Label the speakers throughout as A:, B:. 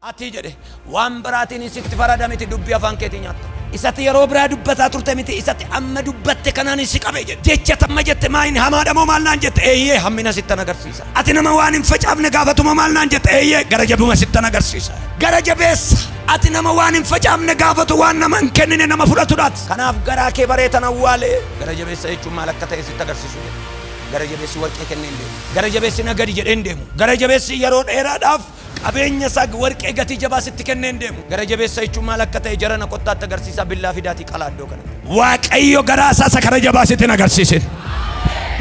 A: Ati jedhe waan biraatiin sitti faradamiti dubbii afaan keetii nyaatta. Isatti yeroo biraa dubbataa turte miti isatti amma dubbatte kanaan si qabe jedhe. Jecha tamma jette maayin hamaadha moo maal naan jette eeyyee hammina sittan agarsiisa. Ati nama waan hin facaafne gaafatuma maal naan jette eeyyee gara jabuma sittan agarsiisa. Gara jabeessa ati nama waan hin facaafne gaafatu waan nama hin kennine nama fudhatudhaati. Kanaaf garaa kee bareetan awwaalee gara jabeessa jechuun maal akka ta'e sitti agarsiisu jedhe. Gara jabeessi warqee kenneen deemu. Gara jabeessi nagadi jedheen deemu. Gara jabeessi yeroo dheeraadhaaf qabeenya sag warqee gatii jabaa sitti kenneen deemu. Gara jabeessa jechuun maal akka ta'e jarana qottaatti agarsiisa billaa fidaatii qalaaddoo kana. Waaqayyo garaa isaa gara jabaa sitti agarsiisin.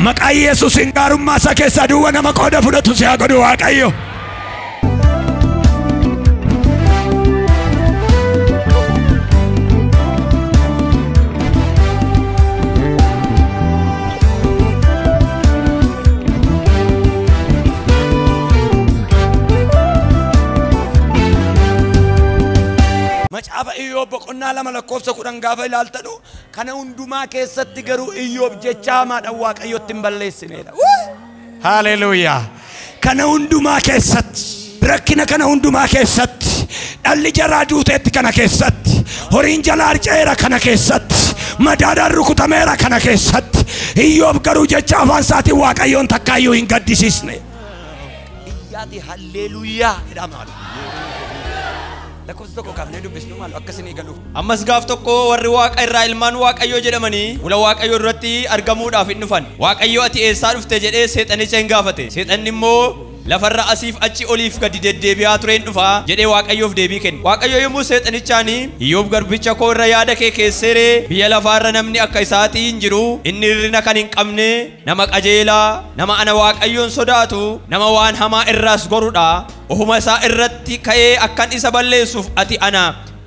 A: Maqaa Yesuusiin gaarummaa isaa keessaa duwwaa nama qooda fudhatu si haa godhu Waaqayyo. Macaafa Iyyoob boqonnaa lama lakkoofsa 10 gaafa ilaaltanu kana hundumaa keessatti garuu Iyyoob jecha hamaadhaan Waaqayyotti hin balleessineedha. Haleluuyaa. Kana hundumaa keessatti rakkina kana hundumaa keessatti dhalli jaraa duuteetti kana keessatti horiin jalaa harca'eera kana keessatti madaadhaan rukutameera kana keessatti Iyyoob garuu jecha afaan isaatiin Waaqayyoon takkaayyuu hin gaddisiisne. Iyyaati halleluuyaa jedhama.
B: Ammas gaaf tokko warri Waaqa irraa ilmaan Waaqayyoo jedhamanii fuula Waaqayyoo duratti argamuudhaaf hin dhufan. Waaqayyo ati eessaa dhufte jedhee seexanicha hin gaafate. Seexanni immoo lafarra asiif achi oliif gadi deddeebi'aa tureen dhufa jedhee Waaqayyoof deebii kenne. Waaqayyo yommuu seexanichaani Iyyoob garbicha koo irra yaada kee keesseeree biyya lafaarra namni akka isaatii hin jiru inni hirrina kan hin qabne nama qajeelaa nama ana Waaqayyoon sodaatu nama waan hamaa irraas gorudha. Ohuma isaa irratti ka'ee akkan isa balleessuuf ati ana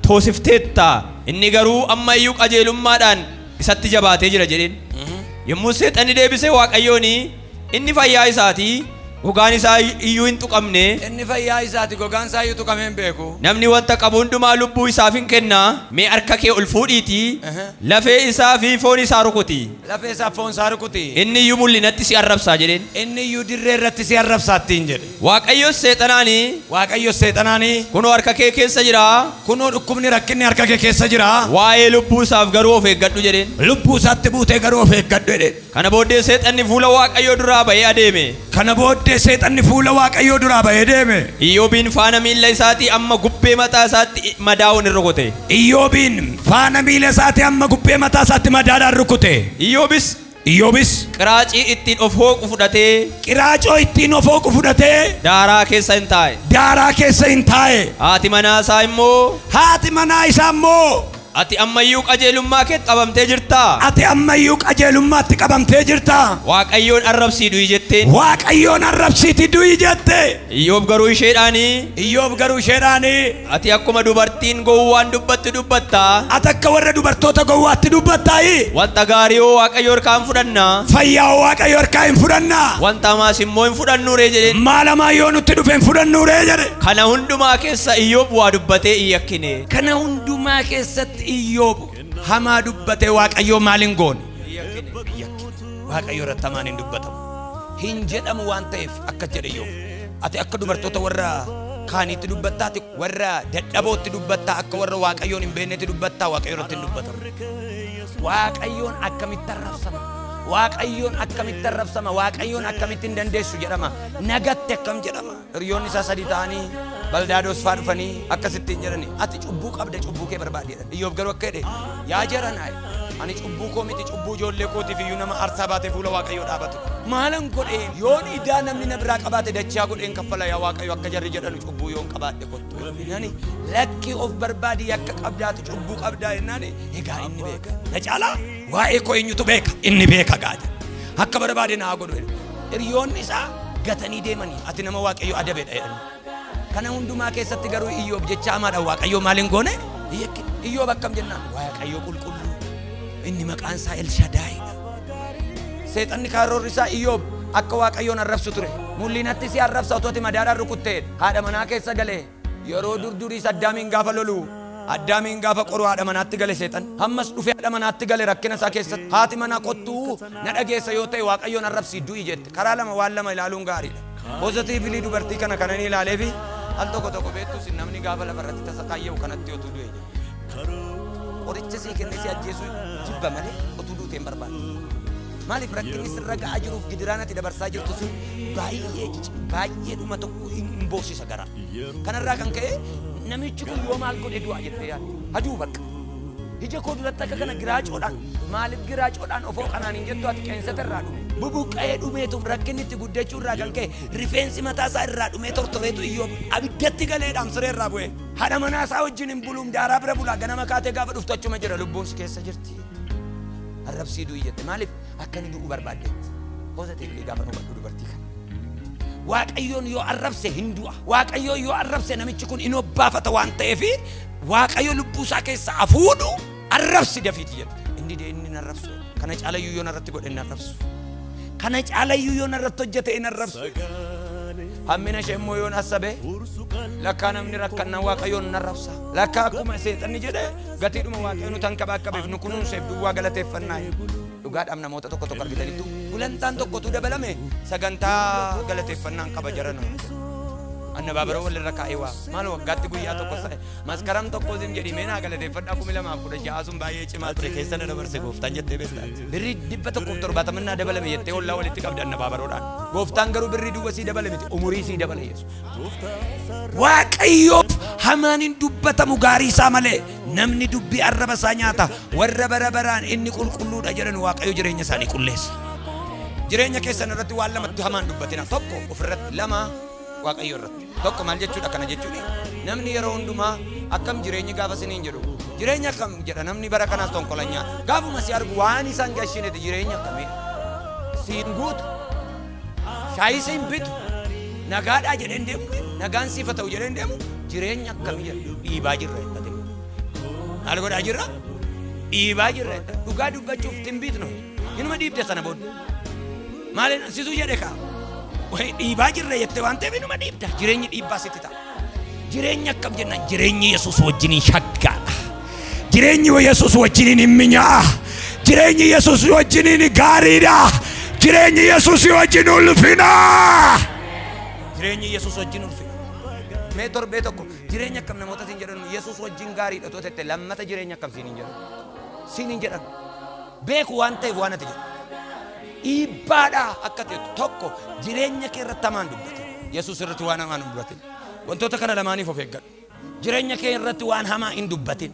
B: toosifteetta inni garuu amma iyyuu qajeelummaadhaan isatti jabaatee jira jedheen. Yommuu seexanni deebisee Waaqayyooni inni fayyaa isaatii gogaan isaa iyyuu hin tuqamne
A: inni fayyaa isaati gogaan isaa iyyuu tuqamee hin beeku
B: namni wanta qabu hundumaa lubbuu isaaf hin kenna mee harka kee ol fuudhiitii lafee isaa fi foon isaa rukuti
A: lafee isaa foon isaa rukuti
B: inni iyyuu mul'inatti si arrabsaa jedheen
A: inni iyyuu dirree irratti si arrabsaattiin jedhe.
B: Waaqayyo seexanaani kunoo harka kee keessa jira
A: kunoo dhukkubni rakkinni harka kee keessa jira
B: waa'ee lubbuu isaaf garuu of eeggadhu jedheen
A: lubbuu isaatti buutee garuu of eeggadhu jedheen.
B: Kana booddee seexanni fuula Waaqayyoo duraa ba'ee adeeme.
A: Kana booddee seexanni fuula Waaqayyoo duraa ba'ee deeme.
B: Iyyoobiin faana miila isaatii amma gubbee mataa isaatti madaa'uun hin rukute.
A: Iyyoobiin faana miila isaatii amma gubbee mataa isaatti madaadhaan rukute. Iyyoobis
B: qiraacii ittiin of hooqu fudhatee
A: qiraacoo ittiin of hooqu fudhatee
B: daaraa keessa hin taa'e. Haati manaa isaa immoo ati ammayyuu qajeelummaa keetti qabamtee jirtaa?
A: Ati ammayyuu qajeelummaatti qabamtee jirtaa?
B: Waaqayyoon arrabsii du'i jetteen.
A: Waaqayyoon arrabsiiti du'i jette.
B: Iyyoob garuu isheedhaanii ati akkuma dubartiin gowwaan dubbatti dubbattaa?
A: Ati akka warra dubartoota gowwaatti dubbattaayi?
B: Wanta gaarii hoo Waaqayyo harkaa hin fudhannaa?
A: Fayyaa hoo Waaqayyo harkaa hin fudhannaa?
B: Wanta hamaas immoo hin fudhannuuree jedheen.
A: Maal hamaa yoo nutti dhufe hin fudhannuuree jedhe.
B: Kana hundumaa keessa Iyyoob waa dubbatee hin yakkine.
A: Kana hundumaa keessatti Iyyoob hamaa dubbatee Waaqayyoo maal hin goone? Waaqayyo irratti hamaan hin dubbatamu. Hin jedhamu waan ta'eef akka jedhe Iyyoob. Ati akka dubartoota warra kaaniitti dubbattaa warra dadhabootti dubbattaa akka warra Waaqayyoon hin beeknetti dubbattaa Waaqayyo irratti hin dubbatamu. Waaqayyoon akkamitti arrabsama? Waaqayyoon akkamitti arrabsama? Waaqayyoon akkamitti hin dandeessu jedhama? Nagatti akkam jedhama? Hiriyoonni isaa sadii ta'anii baldaadoos faa dhufanii akkasittiin jedhani ati cubbuu qabda cubbuu kee barbaadeedha. Iyyoob garuu akka jedhe yaa jaranaay ani cubbuu koo miti cubbuu ijoollee kootiif iyyuu nama aarsaa baatee fuula Waaqayyoo dhaabatu maalan godheen yoon idaa namni na biraa qabaate dachaa godheen kaffala yaa Waaqayyo akka jarri jedhanu cubbuu yoon qabaadhe kottu nani lakkii of barbaadii akka qabdaatu cubbuu qabdaa jennaani egaa inni beeka na caalaa waa'ee koo eenyutu beeka inni beeka gaaja akka barbaade naa godhu hiriyoonni isaa gatanii deemanii ati nama Waaqayyo adabeedha jedhani. Kana hundumaa keessatti garuu Iyyoob jecha hamaadhaan Waaqayyoo maal hin goone? Iyyoob akkam jennaan Waaqayyoo qulqulluu inni maqaan isaa Elshadaayidha. Seexanni karoorri isaa Iyyoob akka Waaqayyoon arrabsu ture. Mul'inatti si arrabsa otoo ati madaadhaan rukutteedha. Haadha manaa keessa galee yeroo durduriis Addaamiin gaafa lolu Addaamiin gaafa qoru haadha manaatti gale seexan hammas dhufee haadha manaatti gale rakkina isaa keessatti haati manaa kottuu na dhageessa yoo ta'e Waaqayyoon arrabsii du'i jette. Karaa lama waan lama ilaaluun gaariidha. Positively dubartii kana kananii ilaalee fi Al tokko beektu sin namni gaafa lafarratti tasa kaayyoo kanatti otuu du'e. Qoricha sii kennee si ajjeesu jibba malee otuu duutee hin barbaadu. Maaliif rakkinni sirra ga'aa jiruuf gidiraanatti dabarsaa jirtu sun baay'ee dhuma tokko hin boosisa garaa. Kanarraa kan ka'e namichi kun yoo maal godhe du'a jettee yaadde haduu bakka. Ija koo duratti akka kana giraacoodhaan maaliif giraacoodhaan ofoo kanaan hin jettu ati qeensata irraa dhume. Bubuqqa'ee dhumeetu rakkinni itti guddachuu irraa kan ka'e rifeensi mataa isaa irraa dhumee tortoreetu iyyoo abiddatti galeedhaan siree irraa bu'e. Haadha manaa isaa wajjin hin buluun daaraa bira bulaa ganama kaatee gaafa dhuftu achuma jira lubbuun si keessa jirti. Arrabsii du'i jette maaliif akka inni du'u barbaaddetti. Poozitiivlii gaafa hubadhu dubartii kana. Waaqayyoon yoo arrabse hin du'a. Waaqayyoon yoo arrabse namichi kun hin obbaafata waan ta'eef Waaqayyo lubbuu isaa keessa afuudhu arrabsi dafiiti jedhe. Inni dee inni arrabsu. Kana caalayyuu yoo narratti godhe hin arrabsu. Kana caalayyuu yoo narratti hojjete hin arrabsu. Hammina ishee immoo yoo nasabe lakkaa namni rakkanna Waaqayyoon hin arrabsa. Lakkaa akkuma seexanni jedhe gatiidhuma Waaqayyoon tan qabaa qabeef nu kunuunseef duwwaa galateeffannaa. Dhugaadhaaf namoota tokko argitanitu gulantaan tokkotu dabalame sagantaa galateeffannaan qaba jarana. Anna baabara walirra kaa'ee waa maal waggaatti guyyaa tokko sa'e maskaram tokko sim jedhi meenaa galateeffadhaa 2016 sun baay'ee cimaa ture keessa na dabarse gooftaan jettee beektaa. Birrii 170 dabalame jettee ollaa walitti qabdi anna baabaroodhaan. Gooftaan garuu birrii duwwa sii dabale miti umurii sii dabale Yesuus. Waaqayyoof hamaan hin dubbatamu gaarii isaa malee namni dubbii arraba isaa nyaata warra bara baraan inni qulqulluudha jedhan Waaqayyo jireenya isaanii qulleessa. Jireenya keessan irratti waan lamatti hamaan dubbatina tokko ofirratti lama Waaqayyo irratti tokko maal jechuudha kana jechuudha namni yeroo hundumaa akkam jireenyi gaafa siniin jedhu jireenya akkam jedha namni bara kanaas tonkolanyaa gaafuma si argu waan isaan gashineeti jireenya akkamii siin guutu shaayii siin bitu nagaadhaa jedheen deemu nagaan siifa ta'u jedheen deemu jireenya akkamii jedhu dhiibaa jirra jedhate maal godhaa jirra dhiibaa jirra dhugaa dubbachuuf timbiitno inuma dhiibde sana booda maaliin sisuu jedhe kaa dhiibaa jirra jettee waan ta'eef inuma dhiibda jireenyi dhiibbaa sitti ta'a jireenya akkam jennaan jireenyi Yesuus wajjiniin shaggaadha jireenyi Yesuus wajjiniin hin minyaa'a jireenyi Yesuus wajjiniin gaariidha jireenyi Yesuus wajjin ulfina jireenyi Yesuus wajjin ulfina mee torbee tokko jireenya akkam namoota siin jedhan Yesuus wajjin gaariidha too tette lammata jireenya akkam siin hin jedhan beeku waan ta'eef waan ati jedhu Ibada akka ta'e tokko jireenya kee irratti hamaan dubbate Yesuus irratti waan hamaan dubbate wantoota kana lamaaniif of eeggadhu jireenya kee irratti waan hamaa hin dubbatin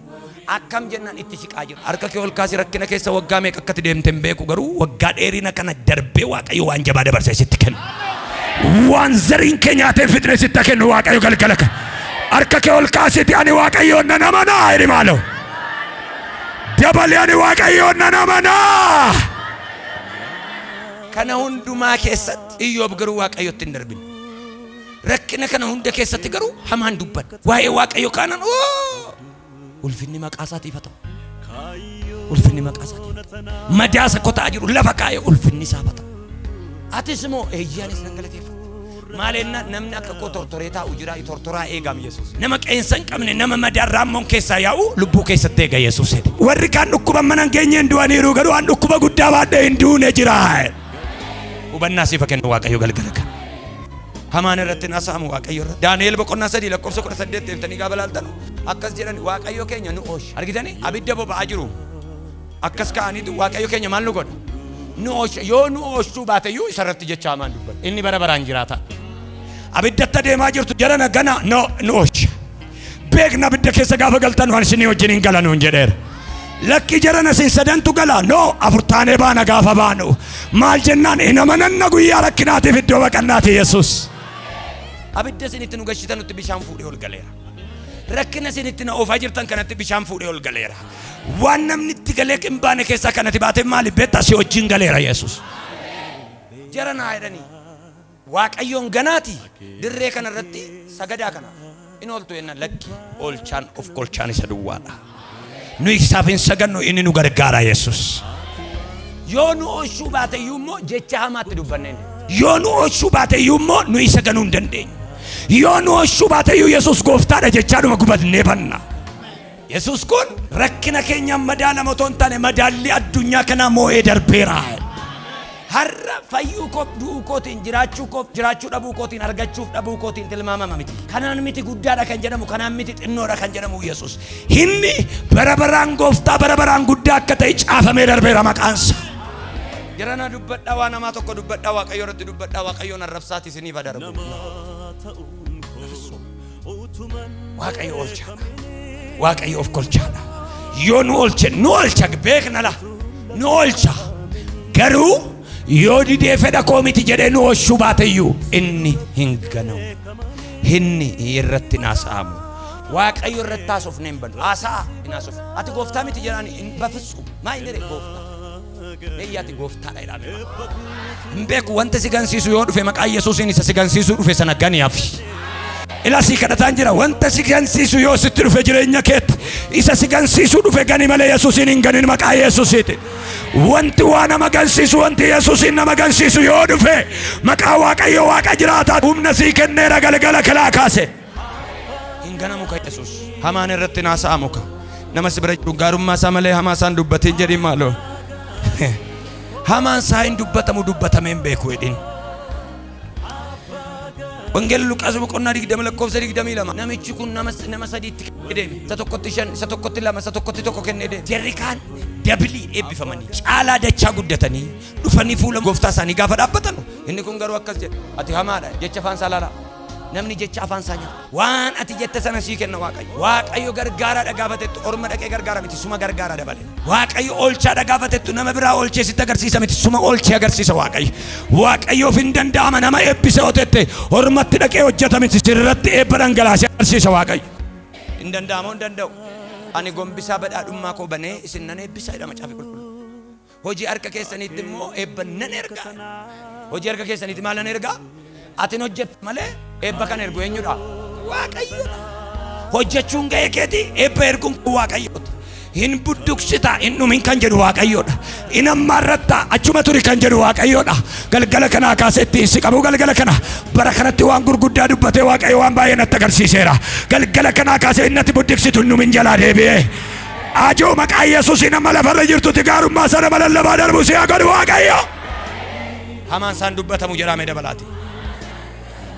A: akkam jennaan itti siqaa jira harka kee ol kaasi rakkina keessa waggaa meeqa akkati deemte hin beeku garuu waggaa dheerina kana darbee Waaqayyo waan jabaa dabarsee sitti kenna waan zariin kee nyaatee fixne sitti kennu Waaqayyo galgala kana harka kee ol kaasiti ani Waaqayyoon nan amanaa jedhi maaloo dabalee ani Waaqayyoon nan amanaa. Kana hundumaa keessatti Iyyoob garuu Waaqayyotti hin darbin. Rakkina kana hunda keessatti garuu hamaan dubban. Waa'ee Waaqayyo kanan ulfinni maqaa isaatiif haa ta'u. Ulfinni maqaa isaatiif. Madaasa kotaa jiru lafa kaa'ee ulfinni isaa haa ta'u. Atis immoo eeyyaanis nan galateeffadha. Maaleenna namni akka koo tortoree taa'u jira tortoraa eegam Yesuus. Nama qeensa hin qabne nama madaan raammoon keessaa yaa'u lubbuu keessatti eega Yesuus. Warri kaan dhukkuba mana hin geenye hin du'aniiru garuu an dhukkuba guddaa baadhee hin duune jira. Hubannaa siif kennu Waaqayyo galgala kana. Hamaan irratti nasaamu Waaqayyo irratti. Daani'eel boqonnaa 3 lakkoofsa 18 deemtanii gaafa laaltan akkas jedhan Waaqayyo keenya nu oosh. Argitanii abidda boba'aa jiru. Akkas ka'aniitu Waaqayyo keenya maal nu godha? Nu oosh yoo nu ooshuu baateyyuu isarratti jecha hamaan dubban. Inni bara baraan jiraata. Abiddatti deemaa jirtu jarana gana nu oosh. Beekna abidda keessa gaafa galtan waan isinii wajjin hin galanuun jedheera. Lakki jarana sin sadantu gala no afurtaanee baana gaafa baanu maal jennaan inamananna guyyaa rakkinaatiif iddoo baqannaati Yesuus. Abidda isinitti nu gashitan nutti bishaan fuudhee ol galeera. Rakkina isinitti na oofaa jirtan kanatti bishaan fuudhee ol galeera. Waan namni itti galee qimbaane keessaa kanatti baatee maali beektaa si wajjin galeera Yesuus. Jarana jedhanii Waaqayyoon ganaati dirree kanarratti sagadaa kana in ooltu yenna lakki oolchaan of kolchaan isa duwwaadha. Nu Isaaf hin sagannu inni nu gargaara Yesuus. Yoo nu ooshuu baateyyuu immoo jecha hamaatti dubbanneen. Yoo nu ooshuu baateyyuu immoo nu isa ganuu hin dandeenyu. Yoo nu ooshuu baateyyuu Yesuus gooftaadha jechaadhuma gubannee banna. Yesuus kun rakkina keenya madaala motoon taane madaalli addunyaa kana moo'ee darbeera. har'a fayyuu koo du'uu kootiin jiraachuu dhabuu kootiin argachuuf dhabuu kootiin tilmaamama miti. Kanaan miti guddaadha kan jedhamu, kanaan miti xinnoodha kan jedhamu Yesuus. Inni bara baraan gooftaa bara baraan guddaa akka ta'e caafamee darbeera maqaansa. Jirana dubbadhaa waan namaa tokko dubbadhaa Waaqayyo irratti dubbadhaa Waaqayyoon arrabsaati isiniif adarbu. Waaqayyo oolchaadha. Waaqayyo of kolchaadha. Yoo nu oolcha beekna la nu oolcha. Garuu yoo didee fedha koo miti jedhee nu oolchuu baateyyuu inni hin ganamu. Inni irratti naasa'amu. Waaqayyo irratti taasofne hin banu. Haasa'a hin haasofne. Ati gooftaa miti jedhani hin bafisuu. Maa hin jedhe gooftaa. Eeyyaati gooftaadha jedhame. Hin beeku wanta si gansiisu yoo dhufe maqaa Yesuusiin isa si gansiisuu dhufe sana ganiyafi. Ila si kadhataan jira wanta si gansiisu yoo sitti dhufe jireenya keetti isa si gansiisuu dhufe gani malee Yesuusiin hin ganin maqaa Yesuusiiti. Wanti waa nama gansiisu wanti Yesuusiin nama gansiisu yoo dhufe maqaa Waaqayyo Waaqa jiraataa humna sii kenneera galgala kalaa kaase. Hin ganamu ka Yesuus. Hamaan irratti naasa'amu ka. Nama si bira jiru gaarummaa isaa malee hamaa isaan dubbatiin jedhin maaloo. Hamaan isaa hin dubbatamee hin beeku jedhin. Wangel Luqaas boqonnaa 20 lakkoofsa 22 namichi kun nama sadiitti deeme isa tokkotti 5 isa tokkotti 2 isa tokkotti 1 kennee deeme jarri kaan dabilii eebbifamanii caalaa dachaa guddatanii dhufanii fuula gooftaa isaanii gaafa dhaabbatan inni kun garuu akkas jedhe ati hamaadha jecha afaan isaa laala namni jecha afaan isaa nyaata waan ati jette sana sii kenna Waaqayyo gargaaraadha gaafatettu orma dhaqee gargaara miti suma gargaara dabale Waaqayyo oolchaadha gaafatettu nama biraa oolchee sitti agarsiisa miti suma oolchee agarsiisa Waaqayyoof hin danda'ama nama eebbise otette ormatti dhaqee hojjeta miti sirratti eebba dhangalaasee agarsiisa Waaqayyo hin danda'amu hin danda'u ani gombisaa badhaadhummaa koo banee isin nan eebbisaa jedhama Macaafa Qulqulluu hojii harka keessaniitti immoo eebba nan ergaa hojii harka keessaniitti maal nan ergaa atin hojjet malee eebba kan ergu eenyudha Waaqayyoodha hojjechuun ga'ee keeti eebba erguun Waaqayyooti hin budduksita hin dhumin kan jedhu Waaqayyoodha hin ammaarratta achuma turi kan jedhu Waaqayyoodha galgala kana kaasetti si qabu galgala kana bara kanatti waan gurguddaa dubbatee Waaqayyo waan baay'ee natti agarsiiseera galgala kana kaasee innatti budduksitu hin dhumin jalaa deebi'ee ajoo maqaa Yesuusiin amma lafarra jirtutti gaarummaa sana malallabaa darbu si haa godhu Waaqayyo hamaan isaan dubbatamu jedhame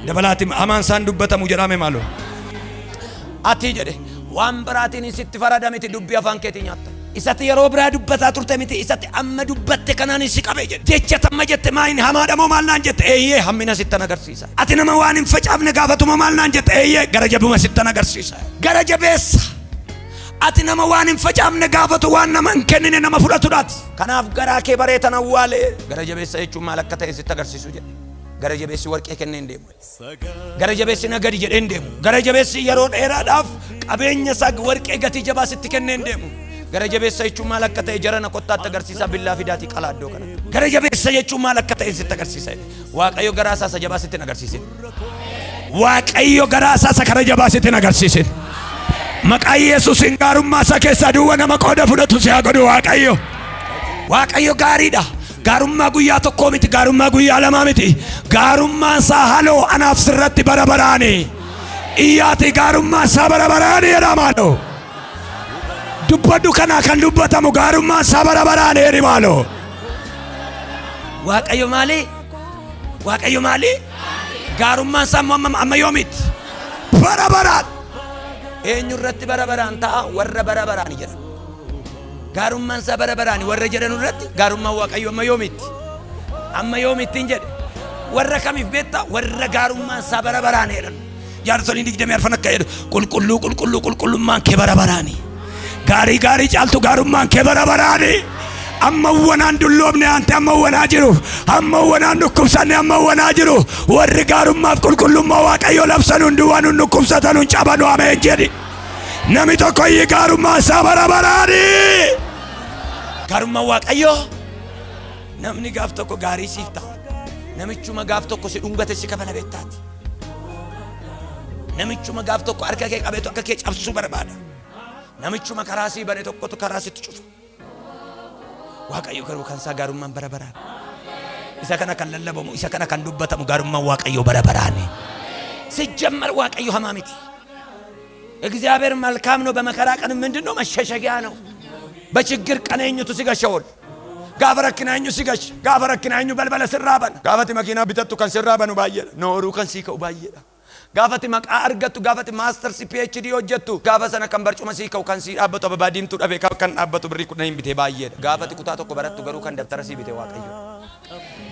A: dabalaati hamaan isaan dubbatamu jedhame maaloo ati jedhe waan biraatiin sitti faradamiti dubbii afaan keetii nyaatta isatti yeroo biraa dubbataa turte miti isatti amma dubbatte kanaan si qabe jedhe jecha tamma jette maayin hamaadha moo maal naan jette eeyyee hammina sittan agarsiisa ati nama waan hin facaafne gaafatuma maal naan jette eeyyee gara jabuma sittan agarsiisa gara jabeessa ati nama waan hin facaafne gaafatu waan nama hin kennine nama fudhatudhaati kanaaf garaa kee bareetan awwaalee gara jabeessa jechuun maal akka ta'e sitti agarsiisu jedhe gara jabeessi warqee kenneen deemu gara jabeessi nagadi jedheen deemu gara jabeessi yeroo dheeraadhaaf qabeenya isaa warqee gatii jabaa sitti kenneen deemu gara jabeessa jechuun maal akka ta'e jarana kottaatti agarsiisa billaa fidaatii qalaaddoo kana gara jabeessa jechuun maal akka ta'e sitti agarsiisa Waaqayyo garaa isaa jabaa sitti agarsiisin Waaqayyo garaa isaa kara jabaa sitti agarsiisin maqaa Yesuusiin gaarummaa isaa keessaa duwwaa nama qooda fudhatu si haa godhu Waaqayyo gaariidha gaarummaa guyyaa tokkoo miti gaarummaa guyyaa lamaa miti gaarummaan isaa haloo anaaf sirratti bara baraani iyyaati gaarummaan isaa bara baraani jedhamaadho dubbadhu kanaa kan dubbatamu gaarummaan isaa bara baraani jedhamaadho Waaqayyo maali gaarummaan isaa amma yoomiti bara baraan eenyu irratti bara baraan ta'a warra bara baraani jedha gaarummaan isaa bara baraani warra jedhan irratti gaarummaan Waaqayyo amma yoomitti hin jedhe warra kamiif beekta warra gaarummaan isaa bara baraani jedhan jaarsoliin 20 arfan akka jedhu qulqullummaan kee bara baraani gaarii caaltu gaarummaan kee bara baraani amma wanaan dulloomne ante amma wanaa jiru amma wanaan dhukkubsanne amma wanaa jiru warri gaarummaaf qulqullummaa Waaqayyo labsan hundi waan dhukkubsatan hun cabanu ameen jedhi nami tokko yi gaarummaa isaa bara baraani gaarummaa Waaqayyo namni gaaf tokko gaarii siif ta'a namichuma gaaf tokko si dhungate si kabala beektaati namichuma gaaf tokko harka kee qabeetu akka kee cabsuu barbaada namichuma karaa sii bane tokkotu karaa sitti cufu Waaqayyo garuu kan isaa gaarummaan bara baraani isa kana kan lallabamu isa kana kan dubbatamu gaarummaan Waaqayyo bara baraani ሲጀመር Waaqayyo hamaa miti እግዚአብሔር መልካም ነው በመከራ ቀን ምንድነው መሸሸጊያ ነው በችግር ቀን እኝቱ ሲጋሻውል Gaafa rakkinaa eenyu si gashi. Gaafa rakkinaa eenyu balbala sirraa bana. Gaafati makiinaa bitattu kan sirraa banu baay'eedha. Nooruu kan sii ka'u baay'eedha. Gaafati maqaa argattu gaafati maastarsi PhD hojjettu gaafa sana kan barcuma sii ka'u kan sii dhaabbatu ababaa diimtuu dhabee kan dhaabbatu birrii kudha hin bitee baay'eedha. Gaafati kutaa tokko barattu garuu kan daftara sii bitee Waaqayyo.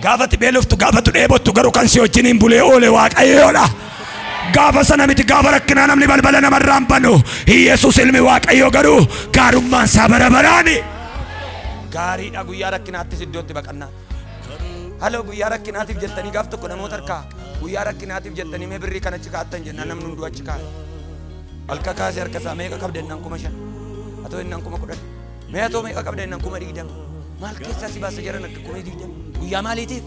A: Gaafati beeloftu gaafatu dheebottu garuu kan sii wajjiniin bulee oole Waaqayyoodha. Gaafa sana miti gaafa rakkinaa namni balbala namarraan banu Yesuus ilmi Waaqayyoo garuu gaarummaan isaa bara baraani. Gaariidha guyyaa rakkinaattis iddootti baqannaa. Haloo guyyaa rakkinaatiif jettanii gaaf tokko namoota harkaa guyyaa rakkinaatiif jettanii mee birrii kana achi kaa'attan jennaan namni hunduu achi kaa'e. Halka kaasee harka isaa meeqa qabda jennaan 5,000 atoo jennaan 10,000 mee atoo meeqa qabda jennaan 20,000 maal keessaa si baasa jiran akka 20,000 guyyaa maaliitiif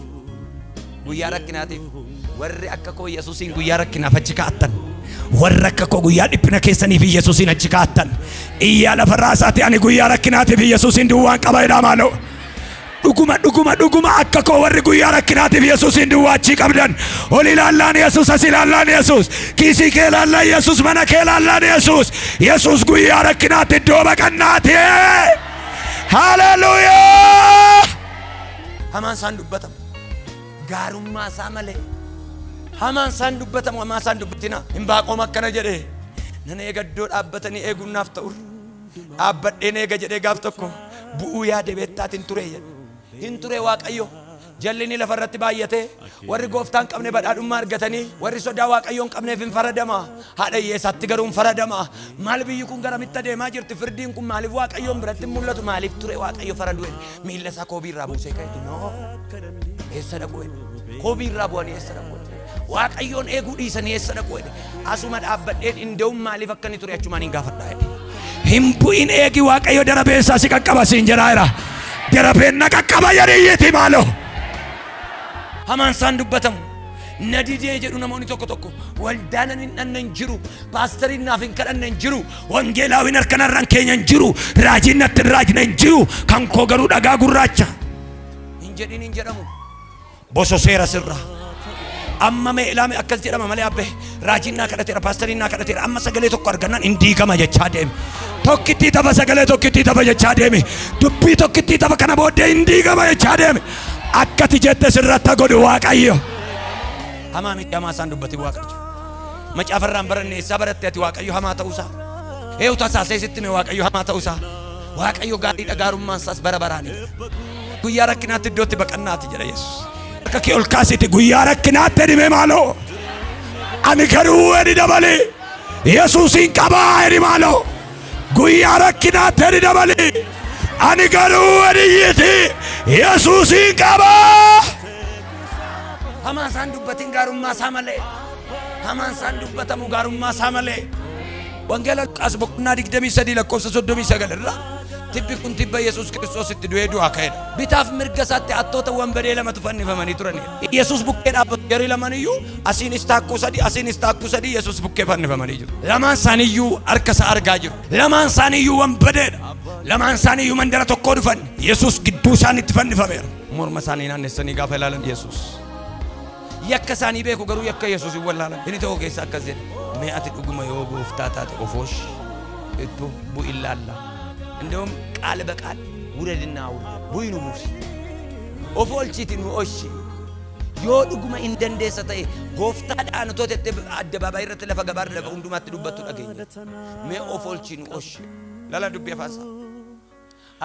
A: guyyaa rakkinaatiif warri akka koo Yesuusiin guyyaa rakkinaaf achi kaa'attan warri akka koo guyyaa dhiphina keessaniif Yesuusiin achi kaa'attan iyyaa lafarraa isaati ani guyyaa rakkinaatiif Yesuusiin duwwaan qaba jedhaa maaloo. Dhuguma akka koo warri guyyaa rakkinaatiif Yesuusin duwwaa achi qabdan ol ilaallaan Yesuus as ilaallaan Yesuus kiisii kee ilaallaan Yesuus mana kee ilaallaan Yesuus guyyaa rakkinaatti iddoo baqannaati. Haleluuyaa. Hamaan isaan dubbatamu gaarummaa isaa malee hamaan isaan dubbatamu hamaan isaan dubbatina. Hinbaaqoom akkana jedhe nan eegaddoo dhaabbatanii eeguunnaaf ta'u dhaabbadheen eega jedhee gaaf tokko bu'uu yaade beettaatiin ture jedhe. Hin ture Waaqayyo jallinni lafarratti baay'ate warri gooftaan qabne badhaadhummaa argatanii warri sodaa Waaqayyoon qabneef hin faradama haadha hiyyeessaatti garuu hin faradama. Maal biyyi kun garamitti adeemaa jirti firdiin kun maaliif Waaqayyoon biratti mul'atu maaliif ture Waaqayyo faraduu miilla isaa koobii irraa buusee ka'etu noo eessa dhaqu koobii irraa bu'anii eessa dhaqu Waaqayyoon eeguu dhiisanii eessa dhaqu asuma dhaabbadheen inda'uun maaliif akka inni ture achumaan hin gaafadhaa hin bu'in eegi Waaqayyo darabeessaa si qaqqaba siin jedhaera. Darabeen na qaqqaba yariyyiti maalo. Hamaan isaan dubbatamu. Nadidee jedhu namoonni tokko waldaanan hin dhannan jiru. Paastariin naaf hin kadhannan jiru. Wangeelaawin harkanarraan keenyan jiru. Raajiin natti hin raajna hin jiru. Kan koo garuu dhagaa gurraacha. Hin jedhin hin jedhamu. Bososeera sirraa. Amma mee ilaame akkas jedhama malee abbe raajiin naa kadhateera paastariin naa kadhateera amma sagalee tokko argannaan hin diigama jechaa deeme. Tokkitti tapha sagalee tokkitti tapha jechaa deeme dubbii tokkitti tapha kana booddee hin diigama jechaa deeme akkati jette sirratti godhu Waaqayyo. Hamaa miti hamaa isaan dubbati Waaqayyo. Macaafarraan baranne isaa baratte ati Waaqayyo hamaa ta'uusaa eewu tasaasee sitti mee Waaqayyo hamaa ta'uusaa Waaqayyo gaariidha gaarummaan isaas bara baraani. Guyyaa rakkinaatti iddootti baqannaati jedha Yesuus. Akka kee ol kaasiti guyyaa rakkinaatti dhimee maaloo ani garuu edi dabali Yesuusin qabaa edi maaloo. Guyyaa rakkinaatti edi dabali ani garuu ediyyiti Yesuusin qabaa. Hamaan isaan dubbatin gaarummaa isaa malee hamaan isaan dubbatamu gaarummaa isaa malee. Wangeela Luqaas boqonnaa 23 lakkoofsa 39 irraa tibbi kun tibba Yesuus Kiristoos itti du'ee du'aa ka'edha. Bitaaf mirga isaatti hattoota wanbadee lamatu fannifamanii turanidha. Yesuus bukkee dhaabbatu jarii lamaniyyuu asiinis taakkuu sadii Yesuus bukkee fannifamanii jiru. Lamaan isaaniiyyuu harka isaa argaa jiru. Lamaan isaaniiyyuu wanbadeedha. Lamaan isaaniiyyuu mandara tokkoo dhufan. Yesuus gidduu isaaniitti fannifameera. Morma isaanii naannessanii gaafa ilaalan Yesuus. Yakka isaanii beeku garuu yakka Yesuus hin wallaalan. Inni tokko keessa akkas jedhe mee ati dhuguma yoo gooftaa taate ofoosh itti bu'i ilaalla. እንደውም ቃል በቃል ውረድና ውረድ ቡይኑ ሙሲ ኦፎልቺቲ ኑ ኦሺ ዮ ዱጉማ እንደንደሰተ ጎፍታ ዳንቶ ተተ አደባባይ ረተ ለፈገባር ለሁንዱማት ዱበቱ አገኝ ሜ ኦፎልቺ ኑ ኦሺ ላላ ዱቤ ፋሳ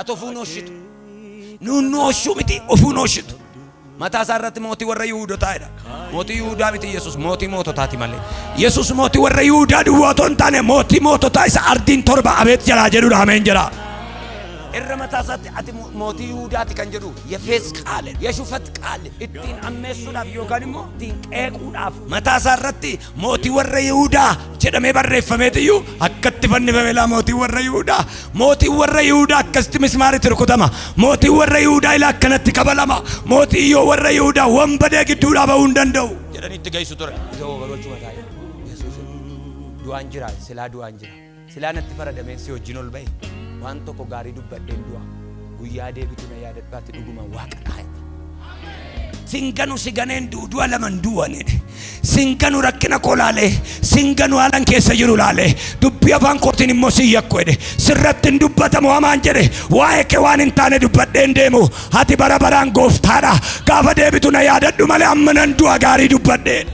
A: አቶፉ ኖሽቱ ኑ ኦሹ ሚቲ ኦፉ ኖሽቱ ማታ ሳረት ሞቲ ወረ ይሁዳ ታይዳ ሞቲ ይሁዳ ሚቲ ኢየሱስ ሞቲ ሞቶ ታቲ ማለ ኢየሱስ ሞቲ ወረ ይሁዳ ድዋቶን ታነ ሞቲ ሞቶ ታይሳ አርዲን ቶርባ አቤት ጀራ ጀዱ አሜን ጀራ እረመታ ሳት አቲ ሞቲ ይሁዳ ቲከን ጀዱ የፌስ ቃል የሹፈት ቃል እቲን አሜሱዳፍ ዮጋኒሞ ቲን ቀቁዳፍ ማታ ሳረት ሞቲ ወረ ይሁዳ ጀደሜ በረፈሜትዩ አከት ፈንፈሜላ ሞቲ ወረ ይሁዳ አከስት ምስማር ትርኩተማ ሞቲ ወረ ይሁዳ ይላከነት ከበለማ ሞቲ ዮ ወረ ይሁዳ ወንበደ ግዱዳ በውንደንደው ጀደኒ ትገይሱ ቶረ ይዘው ወሮቹ ወታይ ኢየሱስ ዱአንጅራ ስላ ነት ፈረደሜ ሲወጂኖል በይ ዋንቶ ኮ ጋሪ ዱበደን ዱአ ጉያ ዴቢቱ ነው ያደባቲ ዱጉማ ዋቀናይ Singanu siganen du'a laman du'ane. Singanu rakkina kolale. Singanu alan keessa jiru lale. Dubbi afaan kootiin immoo si yakkoede. Sirratti hin dubbatamu hamaan jedhe. Waa'ee kee waan hin taane dubbadheen deemu. Ati bara baraan gooftaadha. Gaafa deebitu na yaadadhu malee amma nan du'a gaarii dubbadheen.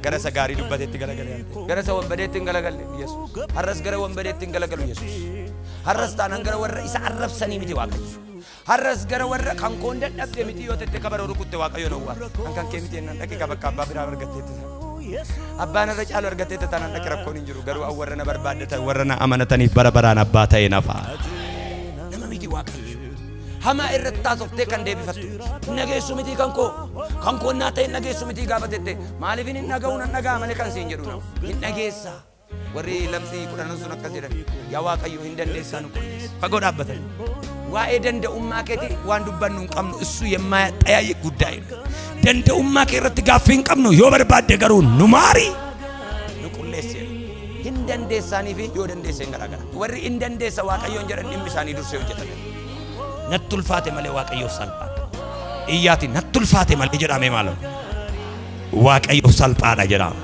A: Gara sa gaarii dubbateetti galagalee. Gara sa wambadeetti hin galagalle Yesuus. Har'as gara wambadeetti hin galagalu Yesuus. Har'as taanaan gara warra isa arrabsanii miti Waaqayyo. Har'as gara warra kan koon dadhabde miti yoo tette kabara rukutte Waaqayyo nawwa. Kan kee miti ennaan dhaqi bakka abbaa biraa argatteetti. Abbaan irra caalu argatteetti taanaan dhaqi rakkoon hin jiru. Garuu warra na barbaaddatan warra na amanataniif bara baraan abbaa ta'e nafa. Nama miti Waaqayyo. Hama irratti taasoftee kan deebifattu. Nageessu miti kan koo naa ta'e nageessu miti gaafatette. Maaliif hin naga'u nan nagaa malee kan siin jedhu nama. Hin nageessa. Warri lamsii kudhanan sun akkas jedhan. Yaa Waaqayyo hin dandeessaa nu qulleessa. Fagoo dhaabbatan. Waa'ee danda'ummaa keetii waan dubbannu hin qabnu issu yemmaa xayaayii guddaa'edha. Danda'ummaa kee irratti gaaffii hin qabnu yoo barbaadde garuu nu maari nu qulleesseedha. Hin dandeessaanii fi yoo dandeesse hin garaagara. Warri hin dandeessa Waaqayyoon jedhan dhimmi isaanii dursee hojjetame. Natti ulfaate malee Waaqayyoof salphaadha. Iyyaati natti ulfaate malee jedhame maaloo Waaqayyoof salphaadha jedhama.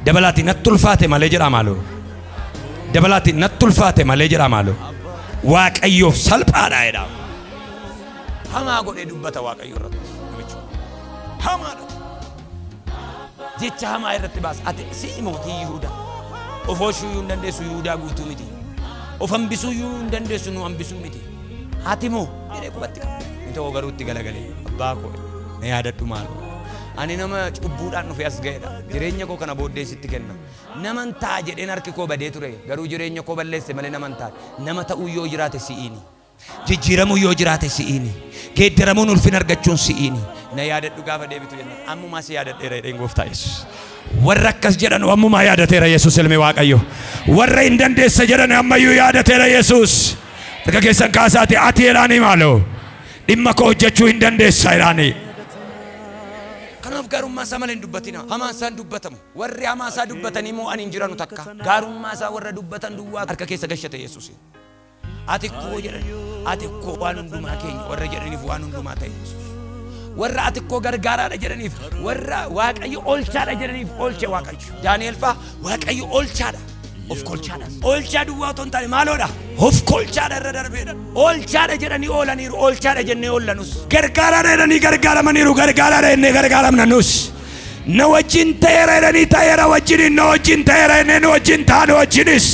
A: Dabalaati natti ulfaate malee jedhama maaloo. Dabalaati natti ulfaate malee jedhama maaloo. Waaqayyoof salphaadha jedhama. Hamaa godhee dubbata Waaqayyo irratti. Hamaadha. Jecha hamaa irratti baasa. Ati si mootii Yihuudaa. Of oolchuu hin dandeessu Yihuudaa guutuu miti. Of hambisuu hin dandeessu nu hambisuu miti. Ati moo jedhee qubatti qaba. Inni ta'uu garuu itti galagalee abbaa koo na yaadadhu maaloo. Ani nama cubbuudhaan dhufe as ga'edha. Jireenya koo kana booddee sitti kenna. Naman ta'a jedheen harki koo badee ture. Garuu jireenya koo balleesse malee naman ta'a. Nama ta'uu yoo jiraate si'iini. Jijjiiramuu yoo jiraate si'iini. Geeddaramuun ulfina argachuun si'iini. Na yaadadhu gaafa deebitu jenna. Ammumaa si yaadadheera jedheen gooftaa Yesuus. Warra akkas jedhan ammumaa yaadateera Yesuus ilmi Waaqayyo. Warra hin dandeessa jedhan ammayyuu yaadateera Yesuus. Takka keessan kaasaati ati jedhaanii maaloo. Dhimma koo hojjechuu hin dandeessa jedhaanii. Kanaaf gaarummaa isaa malee hin dubbatina. Hamaan isaan dubbatamu. Warri hamaa isaa dubbatanii moo ani hin jiranu takka. Gaarummaa isaa warra dubbatan duwwaa harka keessa gashate Yesuus. Ati koo jedhan. Ati koo waan hundumaa keenya warra jedhaniif waan hundumaa ta'e Yesuus. Warra ati koo gargaaraadha jedhaniif warra Waaqayyo oolchaadha jedhaniif oolche Waaqayyo. Daani'el faa Waaqayyo oolchaadha. Of kolchaadha. Oolchaa duwwaa otoo hin taane maaloodha? Of kolchaadha irra darbeedha. Oolchaadha jedhanii oolaniiru oolchaadha jennee oolanus. Gargaaraadha jedhanii gargaaramaniiru gargaaraadha jennee gargaaramnanus. Na wajjin ta'eera jedhanii ta'eera wajjiniin na wajjin ta'eera jennee nu wajjin taane wajjinis.